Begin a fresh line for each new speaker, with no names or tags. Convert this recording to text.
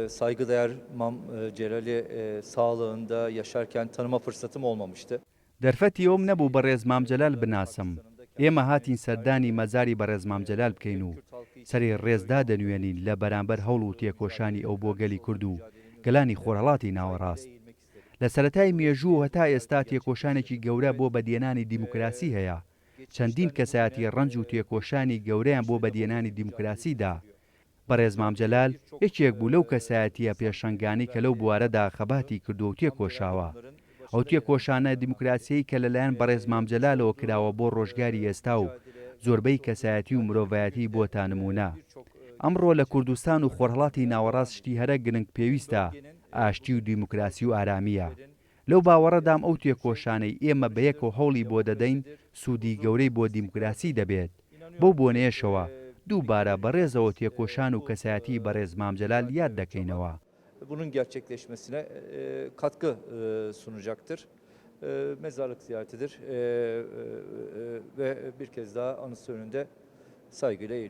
Saygıdeğer Celal'i sağlığında yaşarken tanıma fırsatım olmamıştı.
دەرفەتی ئەوم نەبوو بەڕێز مامجەلال بناسم. ئێمە هاتین سەردانی مەزاری بەڕێز مامجەلال بکەین و سەری ڕێزدا دەنوێنین لە بەرامبەر هەوڵ و تێکۆشانی ئەو بۆ گەلی کورد و گەلانی خۆرهەڵاتی ناوەڕاست. لە سەرەتای مێژوو هەتا ئێستا تێکۆشانێکی گەورە بۆ بەدیێنانی دیموکراسی هەیە. چەندین کەسایەتی ڕەنج و تێکۆشانی گەورەیان بۆ بەدیێنانی دیموکراسیدا. بەڕێز مامجەلال یەکێک بوو لەو کەسایەتیە پێشەنگانی کە لەو بوارەدا خەباتی کردو و تێکۆشاوە. ئەو تێکۆشانە دیموکراسیەی کە لەلایەن بەڕێز مامجەلالەوە کراوە بۆ ڕۆژگاری ئێستا و زۆربەی کەسایەتی و مرۆڤایەتی بۆتە نمونە. ئەمڕۆ لە کوردستان و خۆرهەڵاتی ناوەڕاست شتی هەرە گرنگ پێویستە ئاشتی و دیموکراسی و ئارامیە. لەو باوەڕەدام ئەو تێکۆشانەی ئێمە بەیەکەوە هەوڵی بۆ دەدەین سوودی گەورەی بۆ دیموکراسی دەبێت. بەو بۆنەیەشەوە دووبارە بەڕێزەوە تێکۆشان و کەسایەتی بەڕێز مامجەلال یاد دەکەینەوە.
Bunun gerçekleşmesine katkı sunacaktır. Mezarlık ziyaretidir ve bir kez daha anısı önünde saygıyla eğiliyoruz.